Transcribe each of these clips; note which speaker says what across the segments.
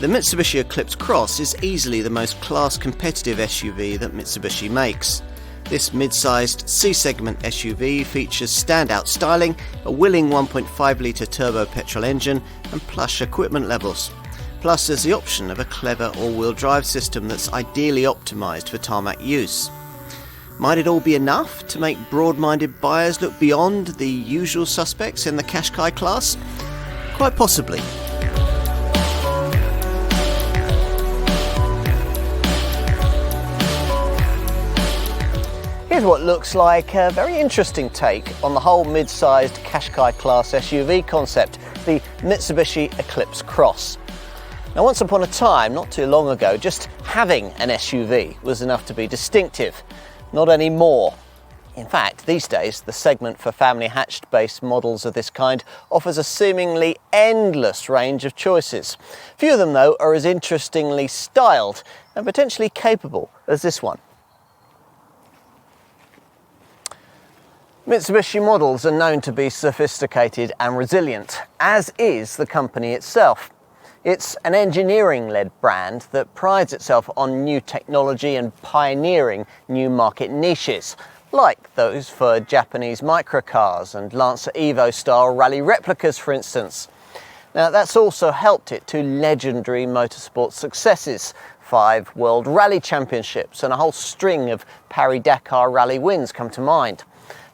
Speaker 1: The Mitsubishi Eclipse Cross is easily the most class-competitive SUV that Mitsubishi makes. This mid-sized C-segment SUV features standout styling, a willing 1.5-litre turbo petrol engine and plush equipment levels. Plus there's the option of a clever all-wheel drive system that's ideally optimised for tarmac use. Might it all be enough to make broad-minded buyers look beyond the usual suspects in the Qashqai class? Quite possibly. Here's what looks like a very interesting take on the whole mid-sized Qashqai class SUV concept, the Mitsubishi Eclipse Cross. Now, once upon a time, not too long ago, just having an SUV was enough to be distinctive. Not anymore. In fact, these days, the segment for family hatched-based models of this kind offers a seemingly endless range of choices. Few of them, though, are as interestingly styled and potentially capable as this one. Mitsubishi models are known to be sophisticated and resilient, as is the company itself. It's an engineering-led brand that prides itself on new technology and pioneering new market niches, like those for Japanese microcars and Lancer Evo-style rally replicas, for instance. Now, that's also helped it to legendary motorsport successes, 5 World Rally Championships and a whole string of Paris-Dakar Rally wins come to mind.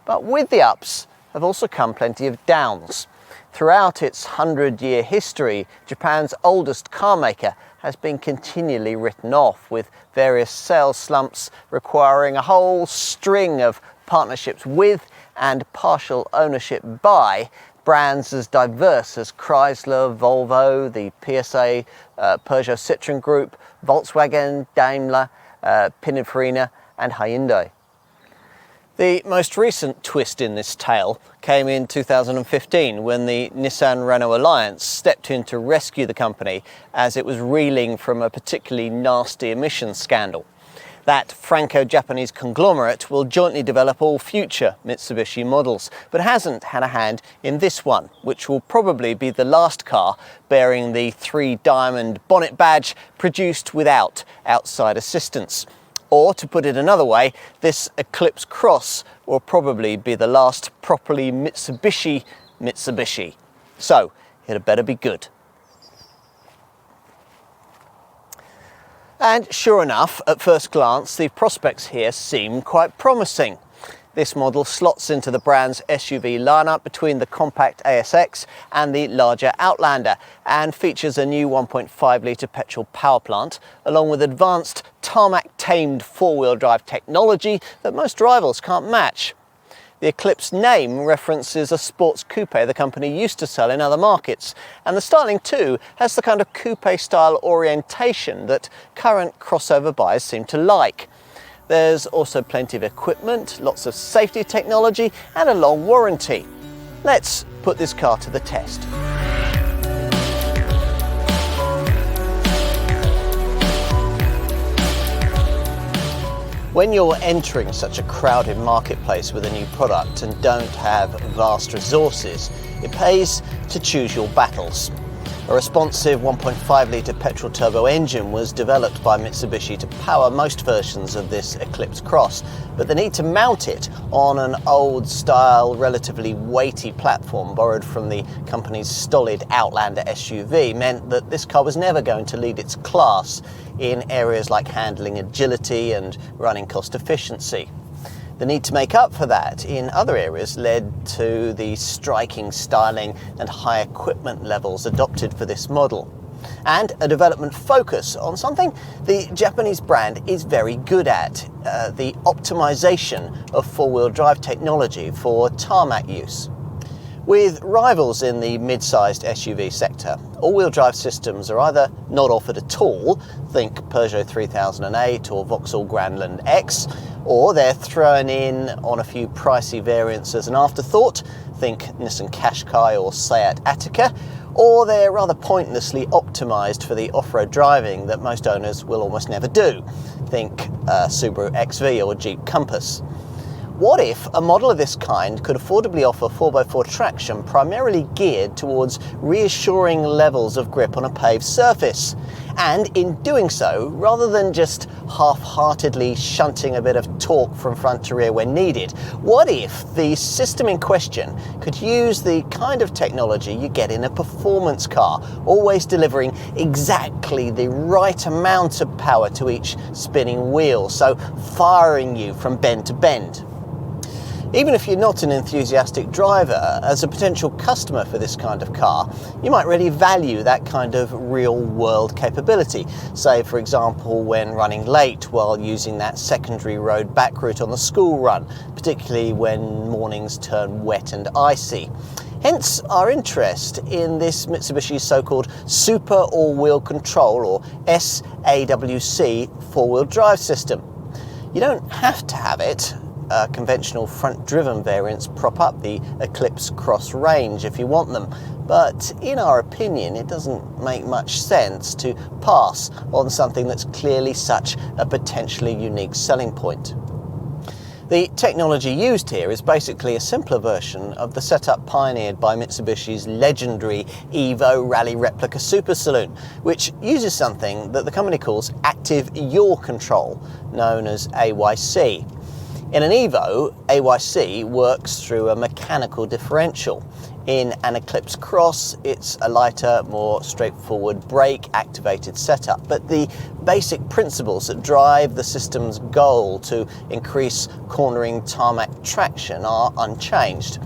Speaker 1: But with the ups have also come plenty of downs. Throughout its 100-year history, Japan's oldest car maker has been continually written off, with various sales slumps requiring a whole string of partnerships with and partial ownership by brands as diverse as Chrysler, Volvo, the PSA Peugeot Citroen Group, Volkswagen, Daimler, Pininfarina and Hyundai. The most recent twist in this tale came in 2015 when the Nissan-Renault alliance stepped in to rescue the company as it was reeling from a particularly nasty emissions scandal. That Franco-Japanese conglomerate will jointly develop all future Mitsubishi models, but hasn't had a hand in this one, which will probably be the last car bearing the 3-diamond bonnet badge produced without outside assistance. Or, to put it another way, this Eclipse Cross will probably be the last properly Mitsubishi. So, it had better be good. And sure enough, at first glance, the prospects here seem quite promising. This model slots into the brand's SUV lineup between the compact ASX and the larger Outlander and features a new 1.5-litre petrol power plant along with advanced tarmac-tamed four-wheel drive technology that most rivals can't match. The Eclipse name references a sports coupe the company used to sell in other markets, and the styling too has the kind of coupe-style orientation that current crossover buyers seem to like. There's also plenty of equipment, lots of safety technology and a long warranty. Let's put this car to the test. When you're entering such a crowded marketplace with a new product and don't have vast resources, it pays to choose your battles. A responsive 1.5-litre petrol turbo engine was developed by Mitsubishi to power most versions of this Eclipse Cross, but the need to mount it on an old-style, relatively weighty platform borrowed from the company's stolid Outlander SUV meant that this car was never going to lead its class in areas like handling agility and running cost efficiency. The need to make up for that in other areas led to the striking styling and high equipment levels adopted for this model, and a development focus on something the Japanese brand is very good at, the optimization of four-wheel drive technology for tarmac use. With rivals in the mid-sized SUV sector, all-wheel drive systems are either not offered at all, think Peugeot 3008 or Vauxhall Grandland X, or they're thrown in on a few pricey variants as an afterthought, think Nissan Qashqai or Seat Ateca, or they're rather pointlessly optimised for the off-road driving that most owners will almost never do, think Subaru XV or Jeep Compass. What if a model of this kind could affordably offer 4x4 traction primarily geared towards reassuring levels of grip on a paved surface? And in doing so, rather than just half-heartedly shunting a bit of torque from front to rear when needed, what if the system in question could use the kind of technology you get in a performance car, always delivering exactly the right amount of power to each spinning wheel, so firing you from bend to bend? Even if you're not an enthusiastic driver, as a potential customer for this kind of car, you might really value that kind of real-world capability. Say, for example, when running late while using that secondary road back route on the school run, particularly when mornings turn wet and icy. Hence our interest in this Mitsubishi so-called Super All-Wheel Control, or SAWC, four-wheel drive system. You don't have to have it. Conventional front-driven variants prop up the Eclipse Cross range if you want them, but in our opinion it doesn't make much sense to pass on something that's clearly such a potentially unique selling point. The technology used here is basically a simpler version of the setup pioneered by Mitsubishi's legendary Evo Rally replica super saloon, which uses something that the company calls active yaw control, known as AYC. In an Evo, AYC works through a mechanical differential. In an Eclipse Cross, it's a lighter, more straightforward brake-activated setup, but the basic principles that drive the system's goal to increase cornering tarmac traction are unchanged.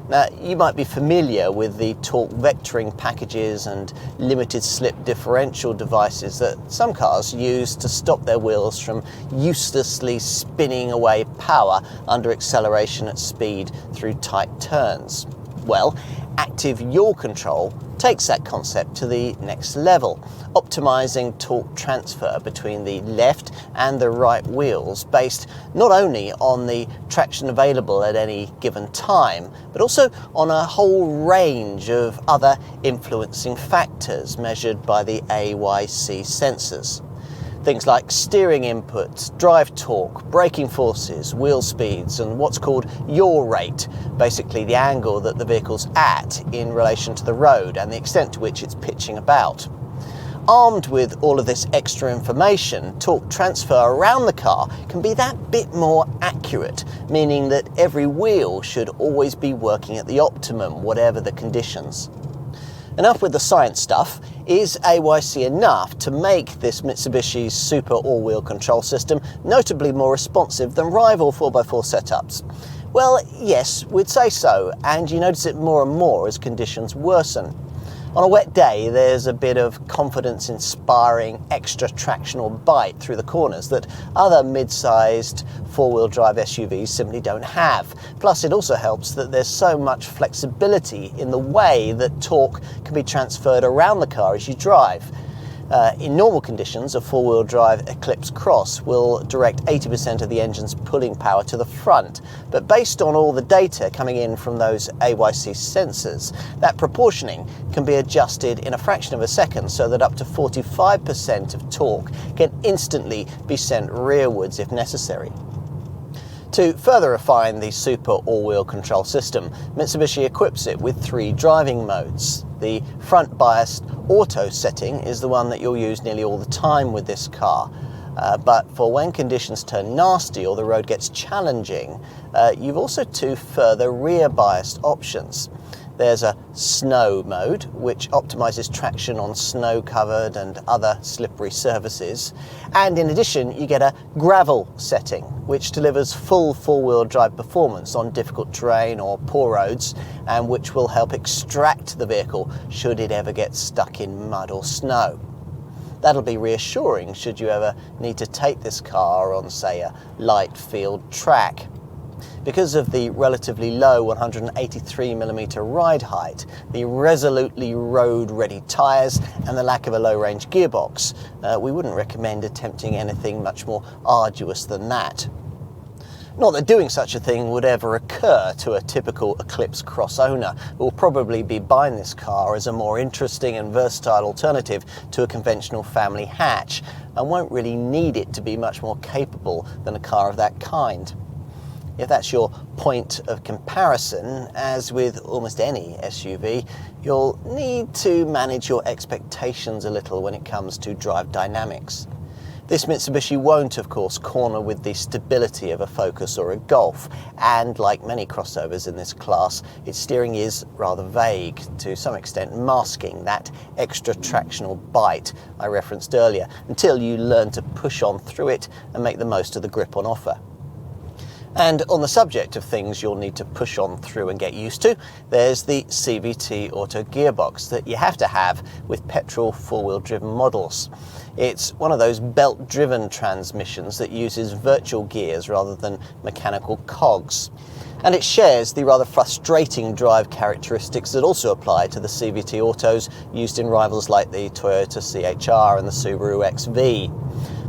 Speaker 1: Now, you might be familiar with the torque vectoring packages and limited slip differential devices that some cars use to stop their wheels from uselessly spinning away power under acceleration at speed through tight turns. Well, active yaw control takes that concept to the next level, optimizing torque transfer between the left and the right wheels based not only on the traction available at any given time, but also on a whole range of other influencing factors measured by the AYC sensors. Things like steering inputs, drive torque, braking forces, wheel speeds, and what's called yaw rate, basically the angle that the vehicle's at in relation to the road and the extent to which it's pitching about. Armed with all of this extra information, torque transfer around the car can be that bit more accurate, meaning that every wheel should always be working at the optimum, whatever the conditions. Enough with the science stuff. Is AYC enough to make this Mitsubishi's Super All-Wheel Control system notably more responsive than rival 4x4 setups? Well, yes, we'd say so, and you notice it more and more as conditions worsen. On a wet day, there's a bit of confidence-inspiring extra traction or bite through the corners that other mid-sized four-wheel drive SUVs simply don't have. Plus, it also helps that there's so much flexibility in the way that torque can be transferred around the car as you drive. In normal conditions, a four-wheel drive Eclipse Cross will direct 80% of the engine's pulling power to the front, but based on all the data coming in from those AYC sensors, that proportioning can be adjusted in a fraction of a second so that up to 45% of torque can instantly be sent rearwards if necessary. To further refine the Super All-Wheel Control system, Mitsubishi equips it with 3 driving modes. The front-biased auto setting is the one that you'll use nearly all the time with this car. But for when conditions turn nasty or the road gets challenging, you've also 2 further rear-biased options. There's a snow mode, which optimizes traction on snow-covered and other slippery surfaces. And in addition, you get a gravel setting, which delivers full four-wheel drive performance on difficult terrain or poor roads, and which will help extract the vehicle should it ever get stuck in mud or snow. That'll be reassuring should you ever need to take this car on, say, a light field track. Because of the relatively low 183mm ride height, the resolutely road-ready tyres and the lack of a low-range gearbox, we wouldn't recommend attempting anything much more arduous than that. Not that doing such a thing would ever occur to a typical Eclipse Cross owner, who will probably be buying this car as a more interesting and versatile alternative to a conventional family hatch, and won't really need it to be much more capable than a car of that kind. If that's your point of comparison, as with almost any SUV, you'll need to manage your expectations a little when it comes to drive dynamics. This Mitsubishi won't, of course, corner with the stability of a Focus or a Golf, and like many crossovers in this class, its steering is rather vague, to some extent masking that extra tractional bite I referenced earlier, until you learn to push on through it and make the most of the grip on offer. And on the subject of things you'll need to push on through and get used to, there's the CVT auto gearbox that you have to have with petrol four-wheel driven models. It's one of those belt-driven transmissions that uses virtual gears rather than mechanical cogs. And it shares the rather frustrating drive characteristics that also apply to the CVT autos used in rivals like the Toyota CHR and the Subaru XV.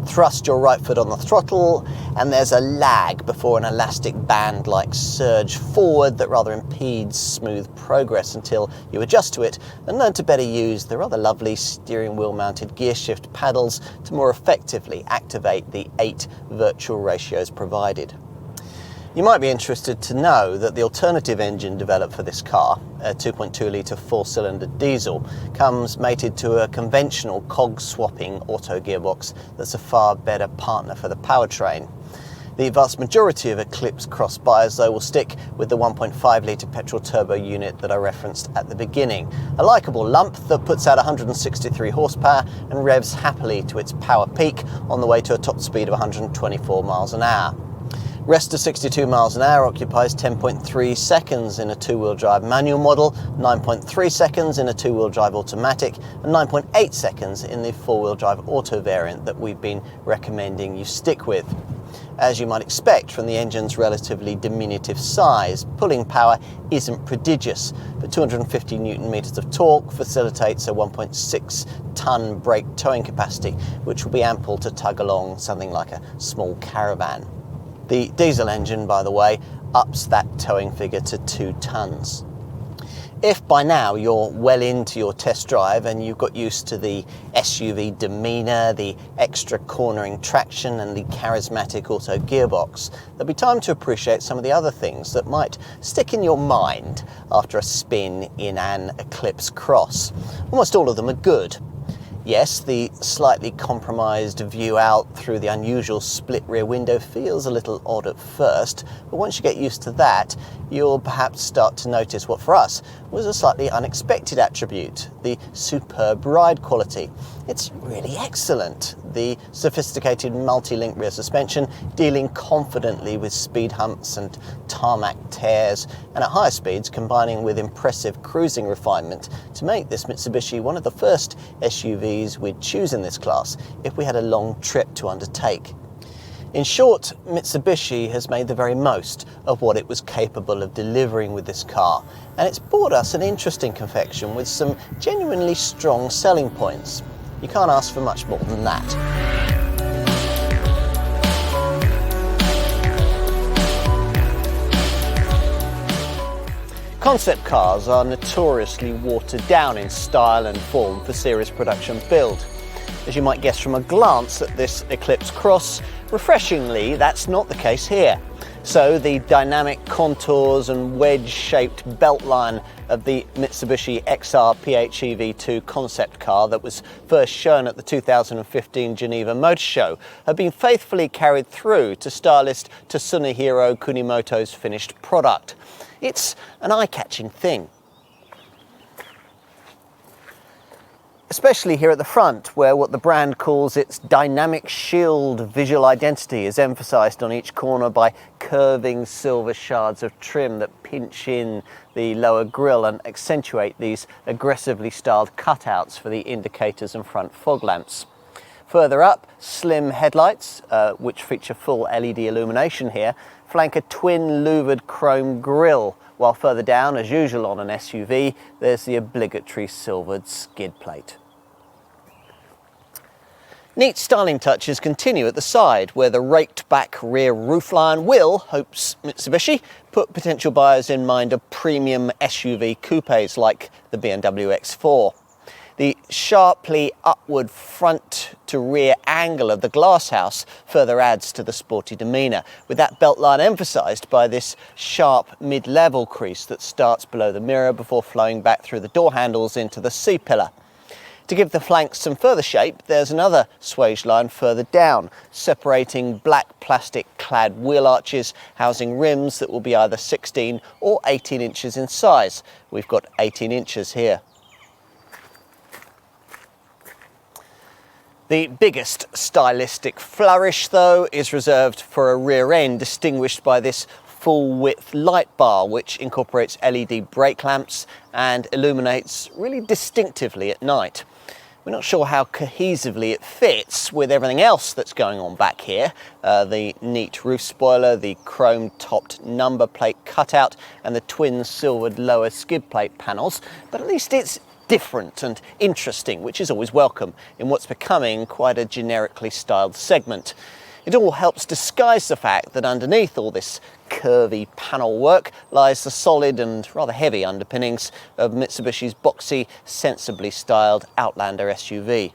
Speaker 1: Thrust your right foot on the throttle, and there's a lag before an elastic band-like surge forward that rather impedes smooth progress until you adjust to it and learn to better use the rather lovely steering wheel-mounted gear shift paddles to more effectively activate the 8 virtual ratios provided. You might be interested to know that the alternative engine developed for this car, a 2.2 litre 4-cylinder diesel, comes mated to a conventional cog-swapping auto gearbox that's a far better partner for the powertrain. The vast majority of Eclipse Cross buyers, though, will stick with the 1.5 litre petrol turbo unit that I referenced at the beginning, a likeable lump that puts out 163 horsepower and revs happily to its power peak on the way to a top speed of 124 miles an hour. Rest of 62 miles an hour occupies 10.3 seconds in a two-wheel drive manual model, 9.3 seconds in a two-wheel drive automatic, and 9.8 seconds in the four-wheel drive auto variant that we've been recommending you stick with. As you might expect from the engine's relatively diminutive size, pulling power isn't prodigious, but 250 Newton meters of torque facilitates a 1.6-ton brake towing capacity, which will be ample to tug along something like a small caravan. The diesel engine, by the way, ups that towing figure to 2 tons. If by now you're well into your test drive and you've got used to the SUV demeanour, the extra cornering traction and the charismatic auto gearbox, there'll be time to appreciate some of the other things that might stick in your mind after a spin in an Eclipse Cross. Almost all of them are good. Yes, the slightly compromised view out through the unusual split rear window feels a little odd at first, but once you get used to that, you'll perhaps start to notice what for us was a slightly unexpected attribute, the superb ride quality. It's really excellent. The sophisticated multi-link rear suspension dealing confidently with speed humps and tarmac tears, and at higher speeds combining with impressive cruising refinement to make this Mitsubishi one of the first SUVs we'd choose in this class if we had a long trip to undertake. In short, Mitsubishi has made the very most of what it was capable of delivering with this car, and it's brought us an interesting confection with some genuinely strong selling points. You can't ask for much more than that. Concept cars are notoriously watered down in style and form for series production build. As you might guess from a glance at this Eclipse Cross, refreshingly that's not the case here. So the dynamic contours and wedge-shaped beltline of the Mitsubishi XR PHEV2 concept car that was first shown at the 2015 Geneva Motor Show have been faithfully carried through to stylist Tsunehiro Kunimoto's finished product. It's an eye-catching thing. Especially here at the front, where what the brand calls its dynamic shield visual identity is emphasised on each corner by curving silver shards of trim that pinch in the lower grille and accentuate these aggressively styled cutouts for the indicators and front fog lamps. Further up, slim headlights, which feature full LED illumination here, flank a twin louvered chrome grille, while further down, as usual on an SUV, there's the obligatory silvered skid plate. Neat styling touches continue at the side, where the raked back rear roofline will, hopes Mitsubishi, put potential buyers in mind of premium SUV coupes like the BMW X4. The sharply upward front to rear angle of the glasshouse further adds to the sporty demeanour, with that belt line emphasised by this sharp mid-level crease that starts below the mirror before flowing back through the door handles into the C-pillar. To give the flanks some further shape, there's another swage line further down, separating black plastic clad wheel arches housing rims that will be either 16 or 18 inches in size. We've got 18 inches here. The biggest stylistic flourish, though, is reserved for a rear end distinguished by this full-width light bar, which incorporates LED brake lamps and illuminates really distinctively at night. We're not sure how cohesively it fits with everything else that's going on back here. The neat roof spoiler, the chrome-topped number plate cutout, and the twin silvered lower skid plate panels, but at least it's different and interesting, which is always welcome in what's becoming quite a generically styled segment. It all helps disguise the fact that underneath all this curvy panel work lies the solid and rather heavy underpinnings of Mitsubishi's boxy, sensibly styled Outlander SUV.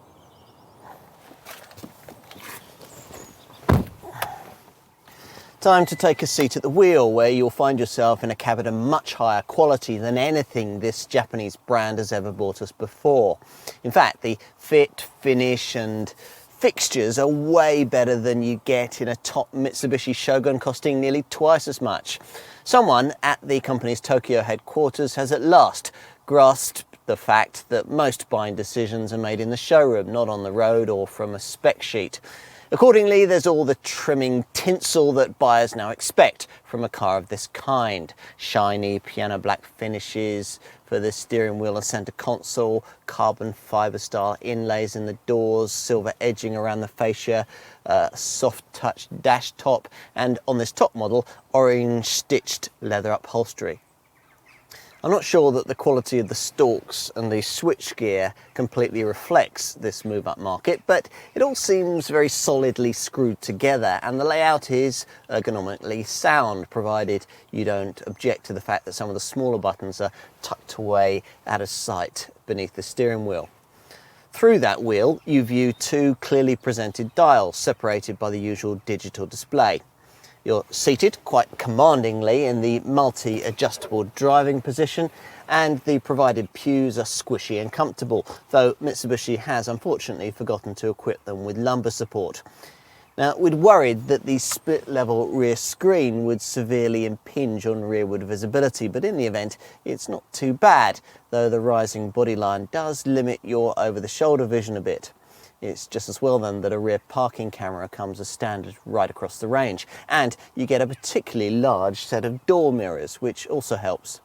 Speaker 1: Time to take a seat at the wheel, where you'll find yourself in a cabin of much higher quality than anything this Japanese brand has ever brought us before. In fact, the fit, finish and fixtures are way better than you get in a top Mitsubishi Shogun, costing nearly twice as much. Someone at the company's Tokyo headquarters has at last grasped the fact that most buying decisions are made in the showroom, not on the road or from a spec sheet. Accordingly, there's all the trimming tinsel that buyers now expect from a car of this kind. Shiny piano black finishes for the steering wheel and centre console, carbon fibre style inlays in the doors, silver edging around the fascia, soft touch dash top, and on this top model, orange stitched leather upholstery. I'm not sure that the quality of the stalks and the switchgear completely reflects this move-up market, but it all seems very solidly screwed together, and the layout is ergonomically sound, provided you don't object to the fact that some of the smaller buttons are tucked away out of sight beneath the steering wheel. Through that wheel, you view two clearly presented dials separated by the usual digital display. You're seated quite commandingly in the multi-adjustable driving position, and the provided pews are squishy and comfortable, though Mitsubishi has unfortunately forgotten to equip them with lumbar support. Now, we'd worried that the split-level rear screen would severely impinge on rearward visibility, but in the event, it's not too bad, though the rising bodyline does limit your over-the-shoulder vision a bit. It's just as well then that a rear parking camera comes as standard right across the range, and you get a particularly large set of door mirrors, which also helps.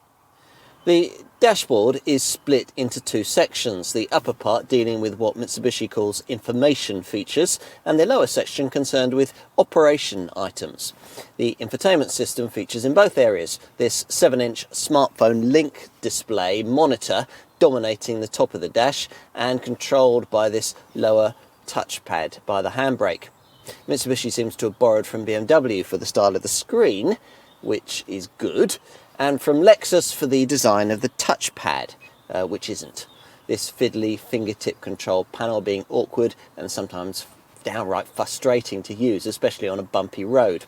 Speaker 1: The dashboard is split into two sections, the upper part dealing with what Mitsubishi calls information features, and the lower section concerned with operation items. The infotainment system features in both areas, this 7-inch smartphone link display monitor dominating the top of the dash and controlled by this lower touchpad by the handbrake. Mitsubishi seems to have borrowed from BMW for the style of the screen, which is good, and from Lexus for the design of the touchpad, which isn't. This fiddly fingertip control panel being awkward and sometimes downright frustrating to use, especially on a bumpy road.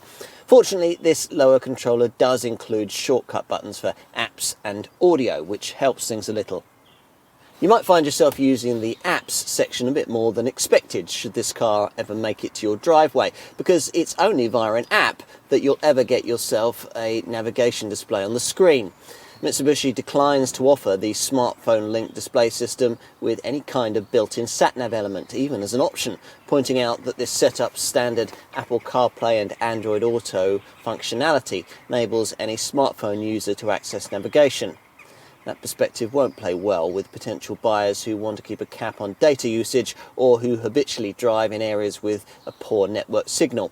Speaker 1: Fortunately, this lower controller does include shortcut buttons for apps and audio, which helps things a little. You might find yourself using the apps section a bit more than expected should this car ever make it to your driveway, because it's only via an app that you'll ever get yourself a navigation display on the screen. Mitsubishi declines to offer the smartphone link display system with any kind of built-in sat-nav element, even as an option, pointing out that this setup standard Apple CarPlay and Android Auto functionality enables any smartphone user to access navigation. That perspective won't play well with potential buyers who want to keep a cap on data usage or who habitually drive in areas with a poor network signal.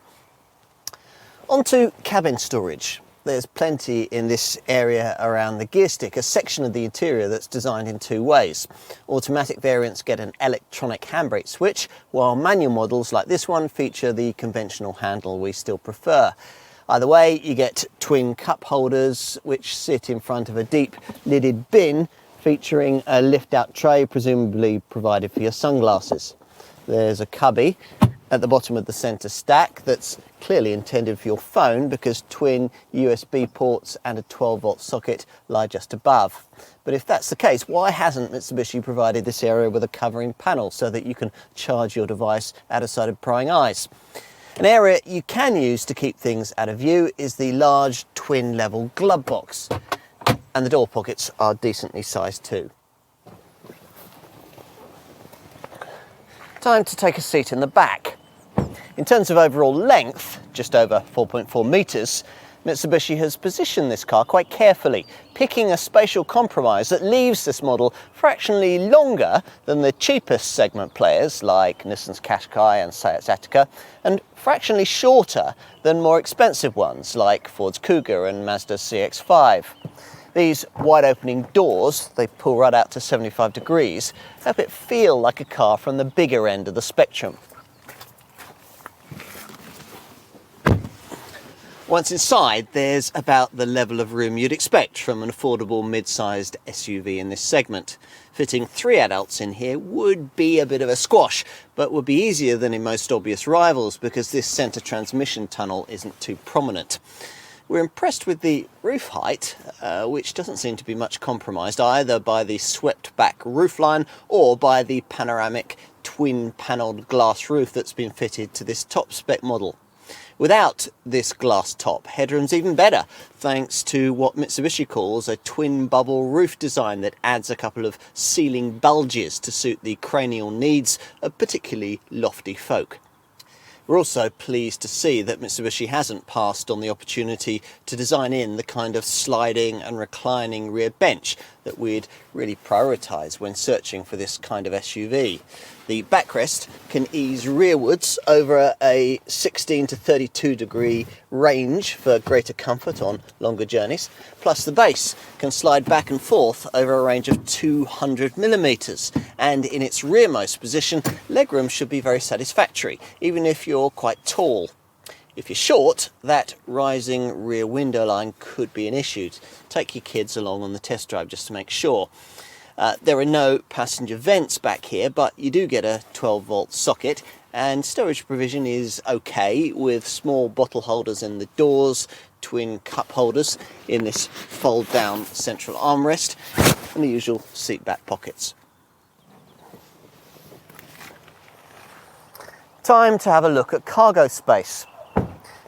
Speaker 1: On to cabin storage. There's plenty in this area around the gear stick, a section of the interior that's designed in two ways. Automatic variants get an electronic handbrake switch, while manual models like this one feature the conventional handle we still prefer. Either way, you get twin cup holders which sit in front of a deep lidded bin featuring a lift-out tray presumably provided for your sunglasses. There's a cubby at the bottom of the centre stack that's clearly intended for your phone because twin USB ports and a 12-volt socket lie just above. But if that's the case, why hasn't Mitsubishi provided this area with a covering panel so that you can charge your device out of sight of prying eyes? An area you can use to keep things out of view is the large twin-level glove box, and the door pockets are decently sized too. Time to take a seat in the back. In terms of overall length, just over 4.4 metres, Mitsubishi has positioned this car quite carefully, picking a spatial compromise that leaves this model fractionally longer than the cheapest segment players like Nissan's Qashqai and Seat's Ateca, and fractionally shorter than more expensive ones like Ford's Kuga and Mazda's CX-5. These wide opening doors, they pull right out to 75 degrees, help it feel like a car from the bigger end of the spectrum. Once inside, there's about the level of room you'd expect from an affordable mid-sized SUV in this segment. Fitting 3 adults in here would be a bit of a squash, but would be easier than in most obvious rivals because this centre transmission tunnel isn't too prominent. We're impressed with the roof height, which doesn't seem to be much compromised either by the swept-back roofline or by the panoramic twin-panelled glass roof that's been fitted to this top-spec model. Without this glass top, headroom's even better, thanks to what Mitsubishi calls a twin bubble roof design that adds a couple of ceiling bulges to suit the cranial needs of particularly lofty folk. We're also pleased to see that Mitsubishi hasn't passed on the opportunity to design in the kind of sliding and reclining rear bench that we'd really prioritise when searching for this kind of SUV. The backrest can ease rearwards over a 16 to 32 degree range for greater comfort on longer journeys, plus the base can slide back and forth over a range of 200 millimetres, and in its rearmost position, legroom should be very satisfactory, even if you're quite tall. If you're short, that rising rear window line could be an issue. Take your kids along on the test drive just to make sure. There are no passenger vents back here, but you do get a 12-volt socket, and storage provision is okay with small bottle holders in the doors, twin cup holders in this fold-down central armrest, and the usual seat back pockets. Time to have a look at cargo space.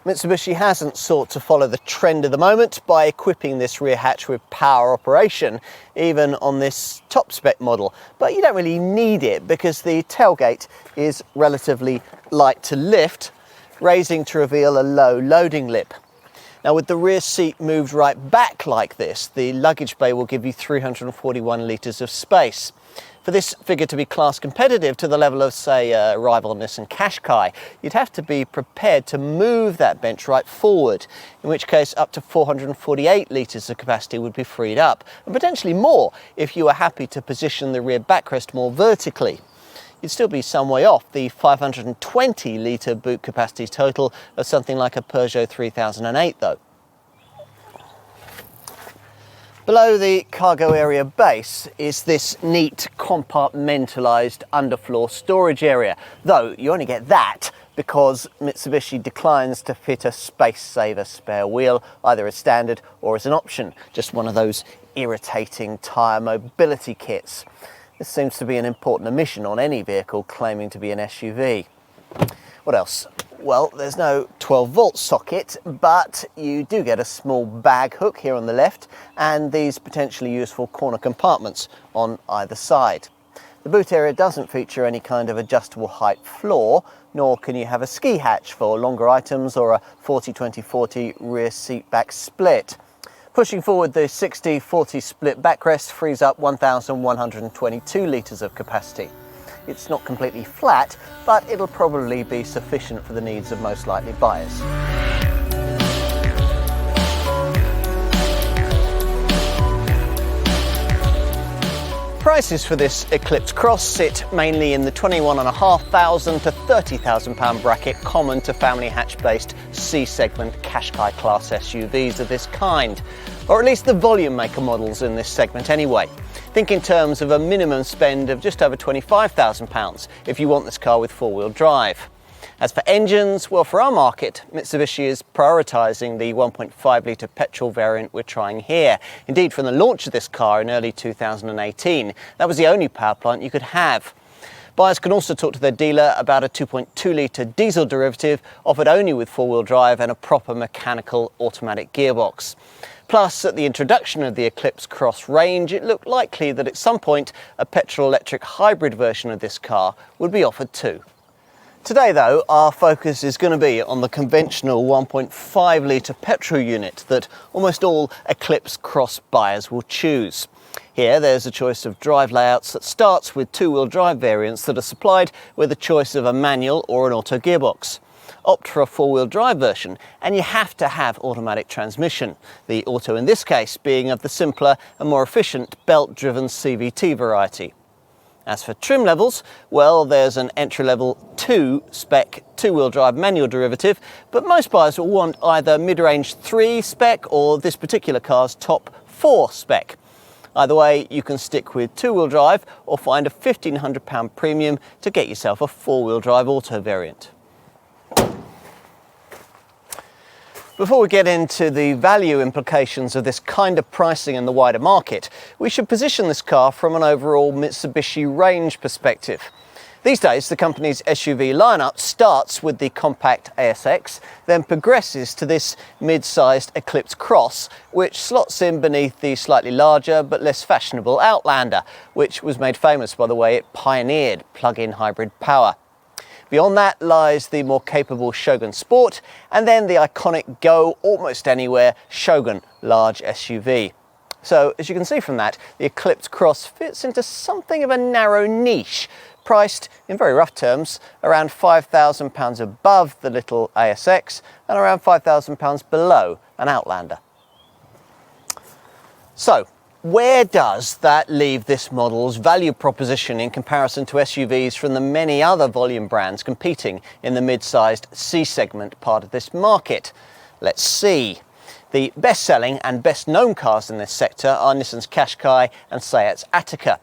Speaker 1: Mitsubishi hasn't sought to follow the trend of the moment by equipping this rear hatch with power operation, even on this top spec model. But you don't really need it because the tailgate is relatively light to lift, raising to reveal a low loading lip. Now with the rear seat moved right back like this, the luggage bay will give you 341 litres of space. For this figure to be class competitive to the level of, say, rival Nissan Qashqai, you'd have to be prepared to move that bench right forward, in which case up to 448 litres of capacity would be freed up, and potentially more if you were happy to position the rear backrest more vertically. You'd still be some way off the 520 litre boot capacity total of something like a Peugeot 3008 though. Below the cargo area base is this neat compartmentalised underfloor storage area, though you only get that because Mitsubishi declines to fit a space saver spare wheel, either as standard or as an option, just one of those irritating tyre mobility kits. This seems to be an important omission on any vehicle claiming to be an SUV. What else? Well, there's no 12-volt socket, but you do get a small bag hook here on the left and these potentially useful corner compartments on either side. The boot area doesn't feature any kind of adjustable height floor, nor can you have a ski hatch for longer items or a 40-20-40 rear seat back split. Pushing forward, the 60-40 split backrest frees up 1,122 litres of capacity. It's not completely flat, but it'll probably be sufficient for the needs of most likely buyers. Prices for this Eclipse Cross sit mainly in the £21,500 to £30,000 bracket common to family hatch-based C-segment Qashqai class SUVs of this kind. or at least the volume maker models in this segment anyway. Think in terms of a minimum spend of just over £25,000 if you want this car with four-wheel drive. As for engines, well, for our market, Mitsubishi is prioritising the 1.5 litre petrol variant we're trying here. Indeed, from the launch of this car in early 2018, that was the only power plant you could have. Buyers can also talk to their dealer about a 2.2 litre diesel derivative offered only with four-wheel drive and a proper mechanical automatic gearbox. Plus, at the introduction of the Eclipse Cross range, it looked likely that at some point a petrol-electric hybrid version of this car would be offered too. Today though, our focus is going to be on the conventional 1.5 litre petrol unit that almost all Eclipse Cross buyers will choose. Here there's a choice of drive layouts that starts with two-wheel drive variants that are supplied with a choice of a manual or an auto gearbox. Opt for a four-wheel drive version and you have to have automatic transmission, the auto in this case being of the simpler and more efficient belt-driven CVT variety. As for trim levels, well, there's an entry-level 2 spec two-wheel drive manual derivative, but most buyers will want either mid-range 3 spec or this particular car's top 4 spec. Either way, you can stick with two-wheel drive or find a £1,500 premium to get yourself a four-wheel drive auto variant. Before we get into the value implications of this kind of pricing in the wider market, we should position this car from an overall Mitsubishi range perspective. These days, the company's SUV lineup starts with the compact ASX, then progresses to this mid-sized Eclipse Cross, which slots in beneath the slightly larger but less fashionable Outlander, which was made famous by the way it pioneered plug-in hybrid power. Beyond that lies the more capable Shogun Sport, and then the iconic Go Almost Anywhere Shogun large SUV. So, as you can see from that, the Eclipse Cross fits into something of a narrow niche, priced, in very rough terms, around £5,000 above the little ASX and around £5,000 below an Outlander. So, where does that leave this model's value proposition in comparison to SUVs from the many other volume brands competing in the mid-sized C-segment part of this market? Let's see. The best-selling and best-known cars in this sector are Nissan's Qashqai and Seat's Attica.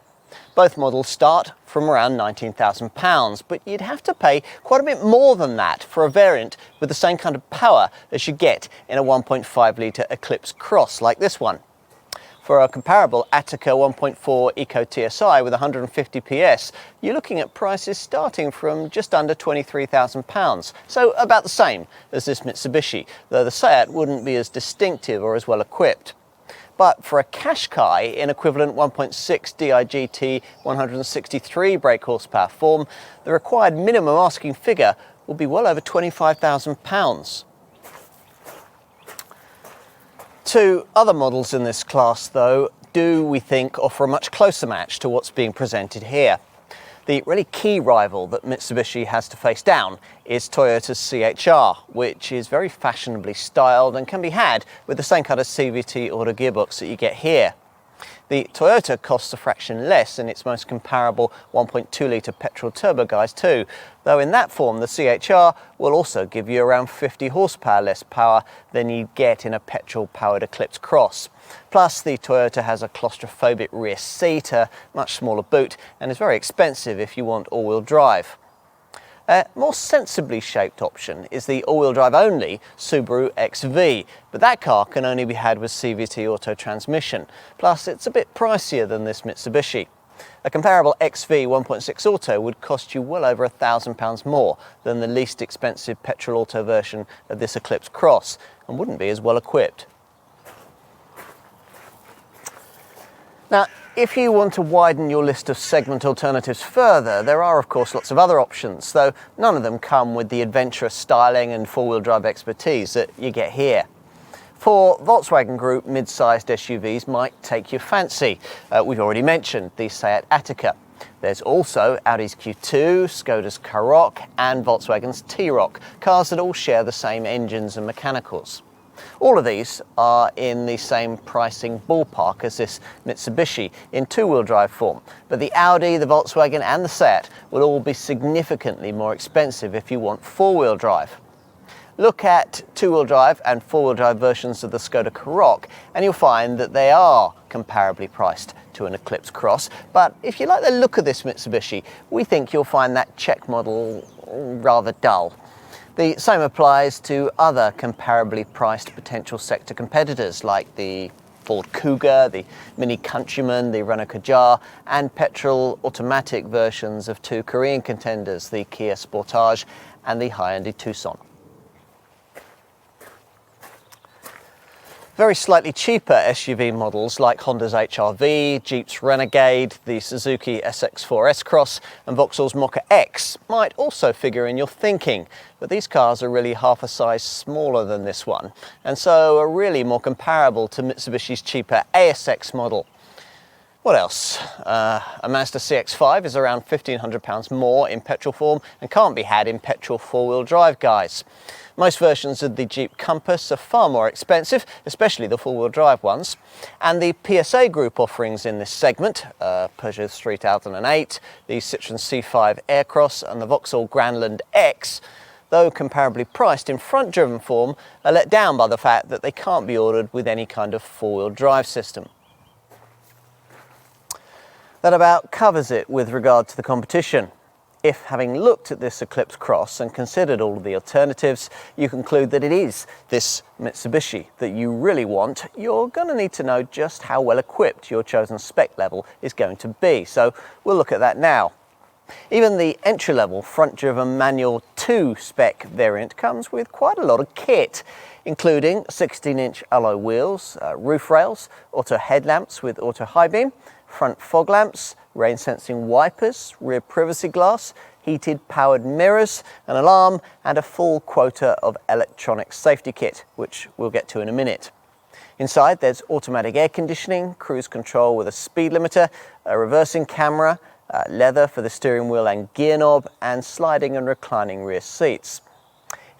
Speaker 1: Both models start from around £19,000, but you'd have to pay quite a bit more than that for a variant with the same kind of power as you get in a 1.5 litre Eclipse Cross like this one. For a comparable Attica 1.4 Eco TSI with 150 PS, you're looking at prices starting from just under £23,000, so about the same as this Mitsubishi, though the Seat wouldn't be as distinctive or as well equipped. But for a Qashqai in equivalent 1.6 DIGT 163 brake horsepower form, the required minimum asking figure will be well over £25,000. Two other models in this class, though, do, we think, offer a much closer match to what's being presented here. The really key rival that Mitsubishi has to face down is Toyota's CHR, which is very fashionably styled and can be had with the same kind of CVT auto gearbox that you get here. The Toyota costs a fraction less in its most comparable 1.2 litre petrol turbo guise too, though in that form the CHR will also give you around 50 horsepower less power than you get in a petrol-powered Eclipse Cross. Plus, the Toyota has a claustrophobic rear seat, a much smaller boot, and is very expensive if you want all-wheel drive. A more sensibly shaped option is the all-wheel drive only Subaru XV, but that car can only be had with CVT auto transmission. Plus, it's a bit pricier than this Mitsubishi. A comparable XV 1.6 auto would cost you well over £1,000 more than the least expensive petrol auto version of this Eclipse Cross, and wouldn't be as well equipped. Now, if you want to widen your list of segment alternatives further, there are of course lots of other options, though none of them come with the adventurous styling and four-wheel drive expertise that you get here. For Volkswagen Group, mid-sized SUVs might take your fancy. We've already mentioned the Seat Attica. There's also Audi's Q2, Skoda's Karoq and Volkswagen's T-Roc, cars that all share the same engines and mechanicals. All of these are in the same pricing ballpark as this Mitsubishi in two-wheel drive form, but the Audi, the Volkswagen and the Seat will all be significantly more expensive if you want four-wheel drive. Look at two-wheel drive and four-wheel drive versions of the Skoda Karoq and you'll find that they are comparably priced to an Eclipse Cross. But if you like the look of this Mitsubishi, we think you'll find that check model rather dull. The same applies to other comparably priced potential sector competitors like the Ford Kuga, the Mini Countryman, the Renault Kadjar, and petrol automatic versions of two Korean contenders, the Kia Sportage and the Hyundai Tucson. Very slightly cheaper SUV models like Honda's HR-V, Jeep's Renegade, the Suzuki SX4 S-Cross and Vauxhall's Mokka-X might also figure in your thinking, but these cars are really half a size smaller than this one and so are really more comparable to Mitsubishi's cheaper ASX model. What else? A Mazda CX-5 is around £1,500 more in petrol form and can't be had in petrol four-wheel drive guise. Most versions of the Jeep Compass are far more expensive, especially the four-wheel drive ones. And the PSA Group offerings in this segment, Peugeot 3008, the Citroen C5 Aircross and the Vauxhall Grandland X, though comparably priced in front-driven form, are let down by the fact that they can't be ordered with any kind of four-wheel drive system. That about covers it with regard to the competition. If, having looked at this Eclipse Cross and considered all of the alternatives, you conclude that it is this Mitsubishi that you really want, you're going to need to know just how well equipped your chosen spec level is going to be. So we'll look at that now. Even the entry-level front-driven manual 2 spec variant comes with quite a lot of kit, including 16-inch alloy wheels, roof rails, auto headlamps with auto high beam, front fog lamps, rain sensing wipers, rear privacy glass, heated powered mirrors, an alarm and a full quota of electronic safety kit, which we'll get to in a minute. Inside there's automatic air conditioning, cruise control with a speed limiter, a reversing camera, leather for the steering wheel and gear knob, and sliding and reclining rear seats.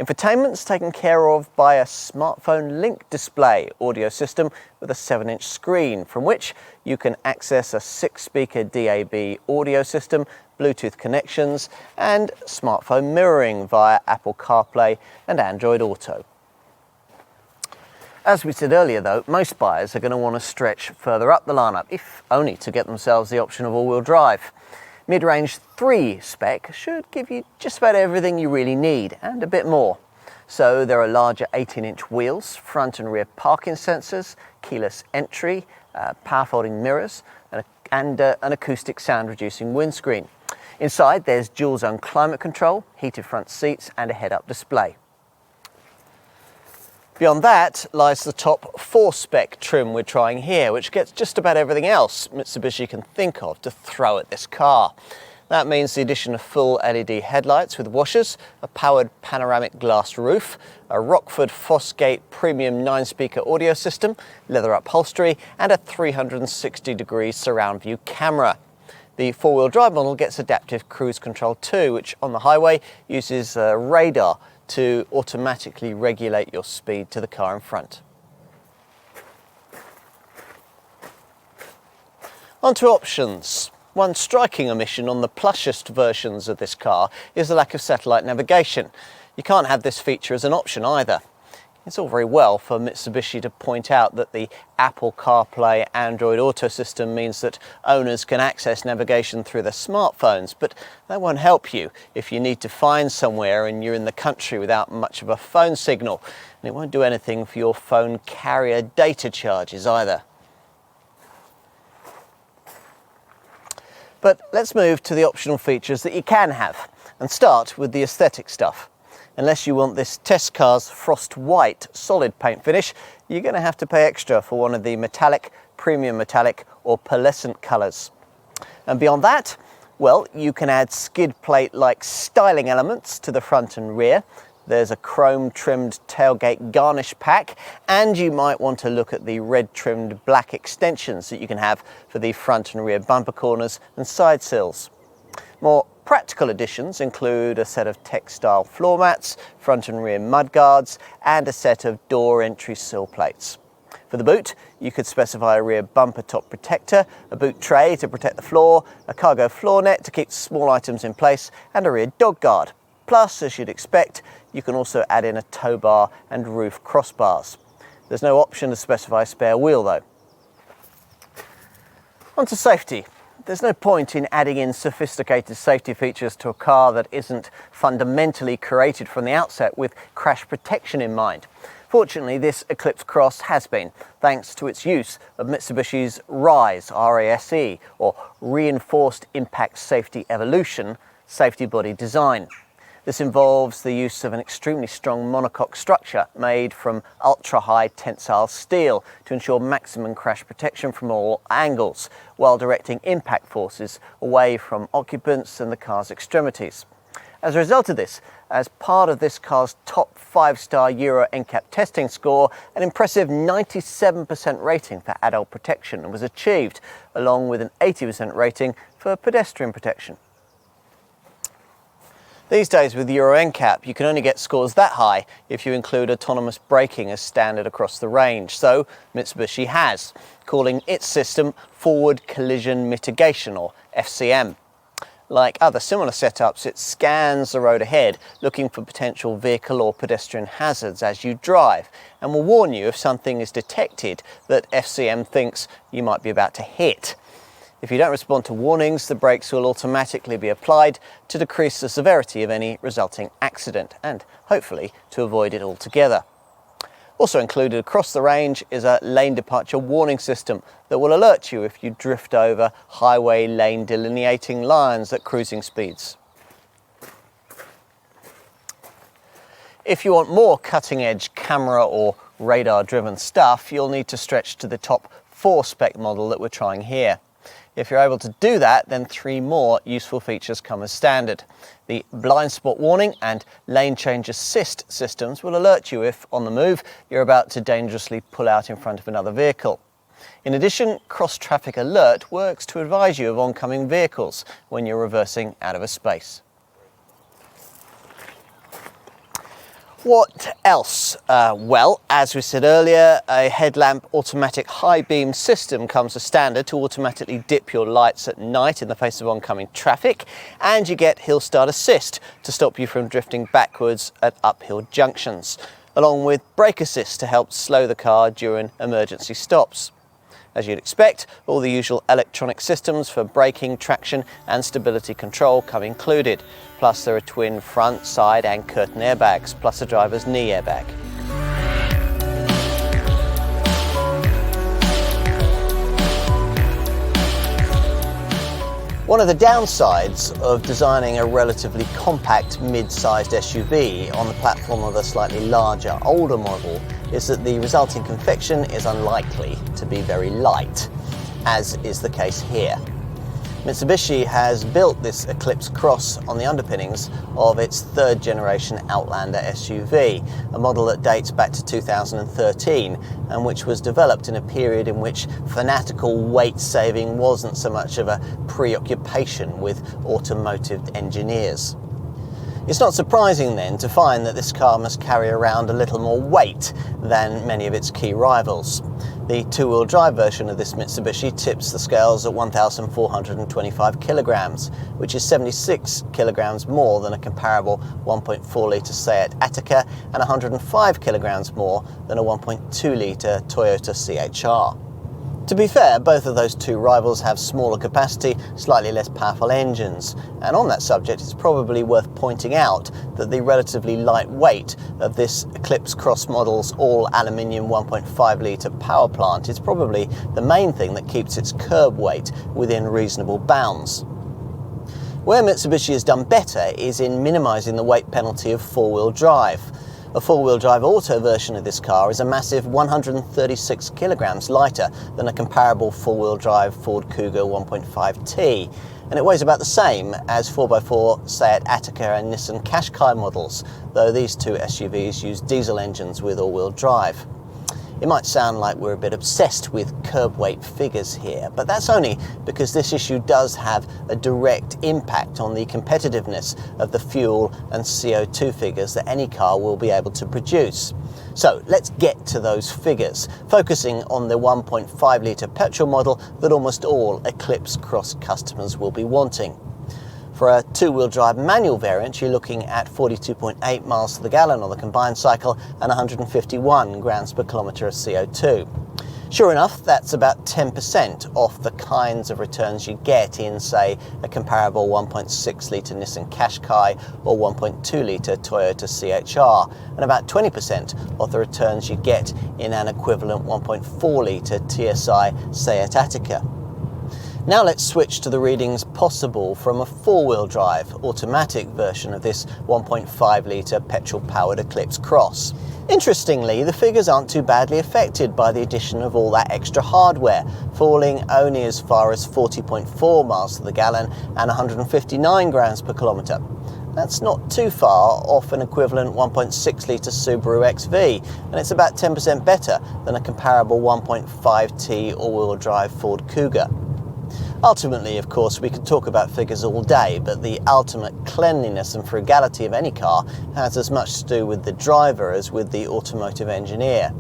Speaker 1: Infotainment's taken care of by a smartphone link display audio system with a 7-inch screen from which you can access a 6-speaker DAB audio system, Bluetooth connections and smartphone mirroring via Apple CarPlay and Android Auto. As we said earlier though, most buyers are going to want to stretch further up the lineup, if only to get themselves the option of all-wheel drive. Mid-range 3 spec should give you just about everything you really need and a bit more. So there are larger 18-inch wheels, front and rear parking sensors, keyless entry, power folding mirrors and an acoustic sound reducing windscreen. Inside there's dual zone climate control, heated front seats and a head-up display. Beyond that lies the top 4 spec trim we're trying here, which gets just about everything else Mitsubishi can think of to throw at this car. That means the addition of full LED headlights with washers, a powered panoramic glass roof, a Rockford Fosgate premium 9-speaker audio system, leather upholstery and a 360-degree surround view camera. The four-wheel drive model gets adaptive cruise control too, which on the highway uses radar to automatically regulate your speed to the car in front. On to options. One striking omission on the plushest versions of this car is the lack of satellite navigation. You can't have this feature as an option either. It's all very well for Mitsubishi to point out that the Apple CarPlay Android Auto system means that owners can access navigation through their smartphones, but that won't help you if you need to find somewhere and you're in the country without much of a phone signal, and it won't do anything for your phone carrier data charges either. But let's move to the optional features that you can have and start with the aesthetic stuff. Unless you want this test car's frost white solid paint finish, you're going to have to pay extra for one of the metallic, premium metallic or pearlescent colours. And beyond that, well, you can add skid plate like styling elements to the front and rear. There's a chrome trimmed tailgate garnish pack, and you might want to look at the red trimmed black extensions that you can have for the front and rear bumper corners and side sills. More practical additions include a set of textile floor mats, front and rear mudguards, and a set of door entry sill plates. For the boot, you could specify a rear bumper top protector, a boot tray to protect the floor, a cargo floor net to keep small items in place, and a rear dog guard. Plus, as you'd expect, you can also add in a tow bar and roof crossbars. There's no option to specify a spare wheel though. On to safety. There's no point in adding in sophisticated safety features to a car that isn't fundamentally created from the outset with crash protection in mind. Fortunately, this Eclipse Cross has been, thanks to its use of Mitsubishi's RISE, R-A-S-E, or Reinforced Impact Safety Evolution, safety body design. This involves the use of an extremely strong monocoque structure made from ultra-high tensile steel to ensure maximum crash protection from all angles, while directing impact forces away from occupants and the car's extremities. As a result of this, as part of this car's top 5-star Euro NCAP testing score, an impressive 97% rating for adult protection was achieved, along with an 80% rating for pedestrian protection. These days with Euro NCAP, you can only get scores that high if you include autonomous braking as standard across the range. So Mitsubishi has, calling its system Forward Collision Mitigation, or FCM. Like other similar setups, it scans the road ahead, looking for potential vehicle or pedestrian hazards as you drive, and will warn you if something is detected that FCM thinks you might be about to hit. If you don't respond to warnings, the brakes will automatically be applied to decrease the severity of any resulting accident and hopefully to avoid it altogether. Also included across the range is a lane departure warning system that will alert you if you drift over highway lane delineating lines at cruising speeds. If you want more cutting-edge camera or radar-driven stuff, you'll need to stretch to the top 4 spec model that we're trying here. If you're able to do that, then 3 more useful features come as standard. The blind spot warning and lane change assist systems will alert you if, on the move, you're about to dangerously pull out in front of another vehicle. In addition, cross-traffic alert works to advise you of oncoming vehicles when you're reversing out of a space. What else? Well, as we said earlier, a headlamp automatic high beam system comes as standard to automatically dip your lights at night in the face of oncoming traffic, and you get hill start assist to stop you from drifting backwards at uphill junctions, along with brake assist to help slow the car during emergency stops. As you'd expect, all the usual electronic systems for braking, traction and stability control come included. Plus there are twin front, side and curtain airbags, plus a driver's knee airbag. One of the downsides of designing a relatively compact mid-sized SUV on the platform of a slightly larger, older model is that the resulting confection is unlikely to be very light, as is the case here. Mitsubishi has built this Eclipse Cross on the underpinnings of its 3rd generation Outlander SUV, a model that dates back to 2013 and which was developed in a period in which fanatical weight saving wasn't so much of a preoccupation with automotive engineers. It's not surprising then to find that this car must carry around a little more weight than many of its key rivals. The 2-wheel drive version of this Mitsubishi tips the scales at 1,425 kilograms, which is 76 kilograms more than a comparable 1.4-litre Seat Ateca and 105 kilograms more than a 1.2-litre Toyota CHR. To be fair, both of those 2 rivals have smaller capacity, slightly less powerful engines, and on that subject it's probably worth pointing out that the relatively light weight of this Eclipse Cross model's all-aluminium 1.5-litre power plant is probably the main thing that keeps its curb weight within reasonable bounds. Where Mitsubishi has done better is in minimising the weight penalty of 4-wheel drive. A 4-wheel drive auto version of this car is a massive 136 kilograms lighter than a comparable 4-wheel drive Ford Kuga 1.5T, and it weighs about the same as 4x4 Seat Ateca and Nissan Qashqai models, though these 2 SUVs use diesel engines with all-wheel drive. It might sound like we're a bit obsessed with curb weight figures here, but that's only because this issue does have a direct impact on the competitiveness of the fuel and CO2 figures that any car will be able to produce. So let's get to those figures, focusing on the 1.5-litre petrol model that almost all Eclipse Cross customers will be wanting. For a two-wheel drive manual variant, you're looking at 42.8 miles to the gallon on the combined cycle and 151 grams per kilometre of CO2. Sure enough, that's about 10% off the kinds of returns you get in, say, a comparable 1.6 litre Nissan Qashqai or 1.2 litre Toyota CHR, and about 20% off the returns you get in an equivalent 1.4 litre TSI Seat Ateca. Now let's switch to the readings possible from a four-wheel drive automatic version of this 1.5 litre petrol-powered Eclipse Cross. Interestingly, the figures aren't too badly affected by the addition of all that extra hardware, falling only as far as 40.4 miles to the gallon and 159 grams per kilometre. That's not too far off an equivalent 1.6 litre Subaru XV, and it's about 10% better than a comparable 1.5T all-wheel drive Ford Kuga. Ultimately, of course, we could talk about figures all day, but the ultimate cleanliness and frugality of any car has as much to do with the driver as with the automotive engineer.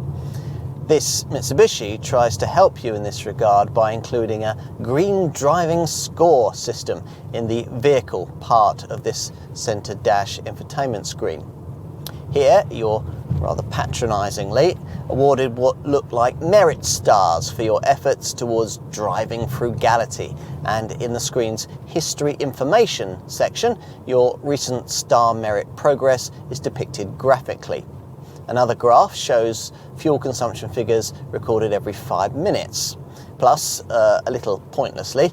Speaker 1: This Mitsubishi tries to help you in this regard by including a green driving score system in the vehicle part of this centre dash infotainment screen. Here, you're rather patronisingly awarded what look like merit stars for your efforts towards driving frugality, and in the screen's history information section, your recent star merit progress is depicted graphically. Another graph shows fuel consumption figures recorded every 5 minutes. Plus, a little pointlessly,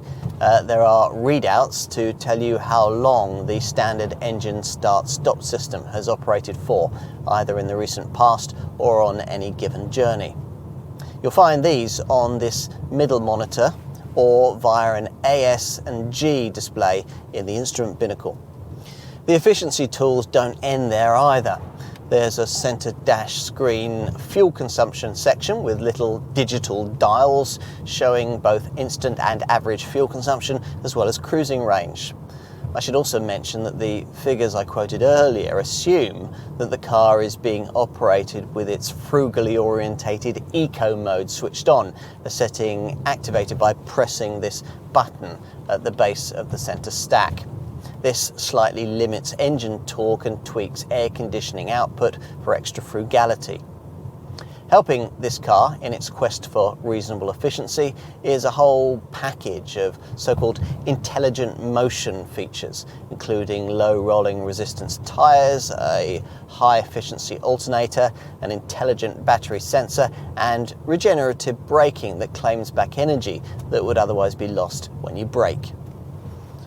Speaker 1: there are readouts to tell you how long the standard engine start-stop system has operated for, either in the recent past or on any given journey. You'll find these on this middle monitor or via an AS and G display in the instrument binnacle. The efficiency tools don't end there either. There's a centre dash screen fuel consumption section with little digital dials showing both instant and average fuel consumption as well as cruising range. I should also mention that the figures I quoted earlier assume that the car is being operated with its frugally orientated eco mode switched on, a setting activated by pressing this button at the base of the centre stack. This slightly limits engine torque and tweaks air conditioning output for extra frugality. Helping this car in its quest for reasonable efficiency is a whole package of so-called intelligent motion features, including low rolling resistance tyres, a high efficiency alternator, an intelligent battery sensor, and regenerative braking that claims back energy that would otherwise be lost when you brake.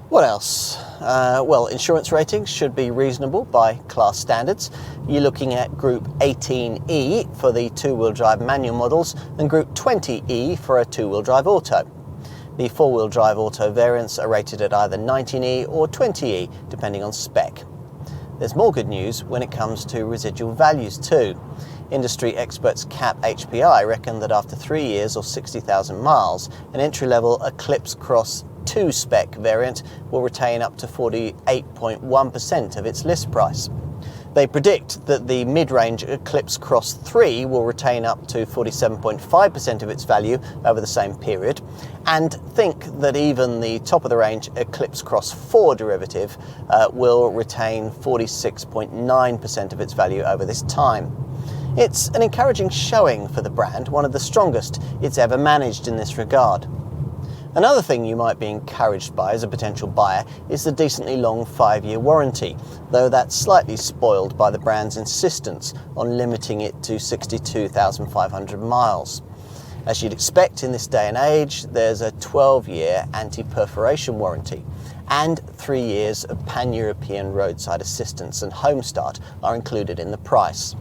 Speaker 1: What else? Well, insurance ratings should be reasonable by class standards. You're looking at Group 18E for the two-wheel drive manual models and Group 20E for a two-wheel drive auto. The four-wheel drive auto variants are rated at either 19E or 20E, depending on spec. There's more good news when it comes to residual values too. Industry experts CAP HPI reckon that after 3 years or 60,000 miles, an entry-level Eclipse Cross 2 spec variant will retain up to 48.1% of its list price. They predict that the mid-range Eclipse Cross 3 will retain up to 47.5% of its value over the same period, and think that even the top-of-the-range Eclipse Cross 4 derivative will retain 46.9% of its value over this time. It's an encouraging showing for the brand, one of the strongest it's ever managed in this regard. Another thing you might be encouraged by as a potential buyer is the decently long 5-year warranty, though that's slightly spoiled by the brand's insistence on limiting it to 62,500 miles. As you'd expect in this day and age, there's a 12-year anti-perforation warranty, and 3 years of pan-European roadside assistance and home start are included in the price.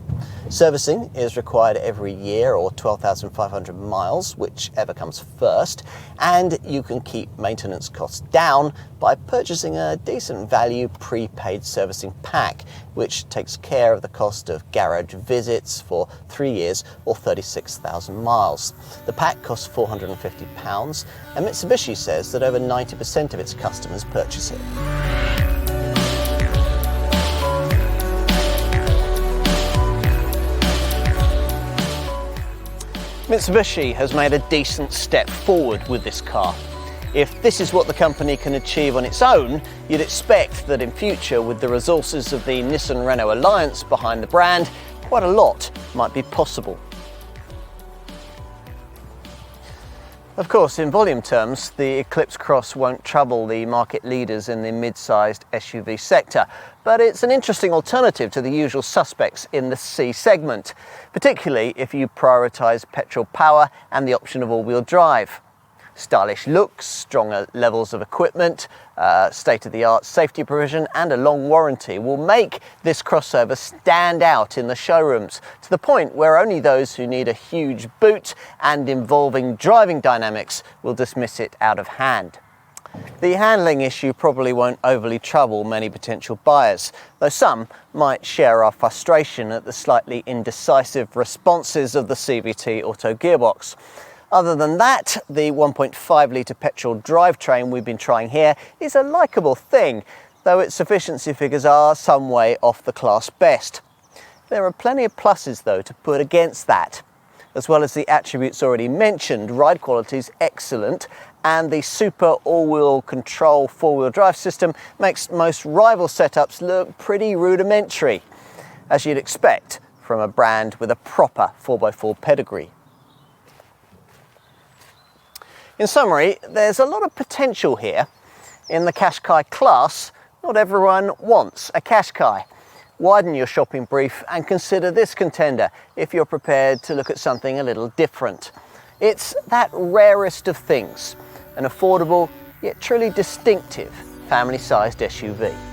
Speaker 1: Servicing is required every year or 12,500 miles, whichever comes first, and you can keep maintenance costs down by purchasing a decent value prepaid servicing pack, which takes care of the cost of garage visits for 3 years or 36,000 miles. The pack costs £450, and Mitsubishi says that over 90% of its customers purchase it. Mitsubishi has made a decent step forward with this car. If this is what the company can achieve on its own, you'd expect that in future, with the resources of the Nissan-Renault alliance behind the brand, quite a lot might be possible. Of course, in volume terms, the Eclipse Cross won't trouble the market leaders in the mid-sized SUV sector, but it's an interesting alternative to the usual suspects in the C segment, particularly if you prioritise petrol power and the option of all-wheel drive. Stylish looks, stronger levels of equipment, state-of-the-art safety provision and a long warranty will make this crossover stand out in the showrooms, to the point where only those who need a huge boot and involving driving dynamics will dismiss it out of hand. The handling issue probably won't overly trouble many potential buyers, though some might share our frustration at the slightly indecisive responses of the CVT auto gearbox. Other than that, the 1.5 litre petrol drivetrain we've been trying here is a likeable thing, though its efficiency figures are some way off the class best. There are plenty of pluses though to put against that. As well as the attributes already mentioned, ride quality is excellent, and the super all-wheel control four-wheel drive system makes most rival setups look pretty rudimentary, as you'd expect from a brand with a proper 4x4 pedigree. In summary, there's a lot of potential here. In the Qashqai class, not everyone wants a Qashqai. Widen your shopping brief and consider this contender if you're prepared to look at something a little different. It's that rarest of things, an affordable yet truly distinctive family-sized SUV.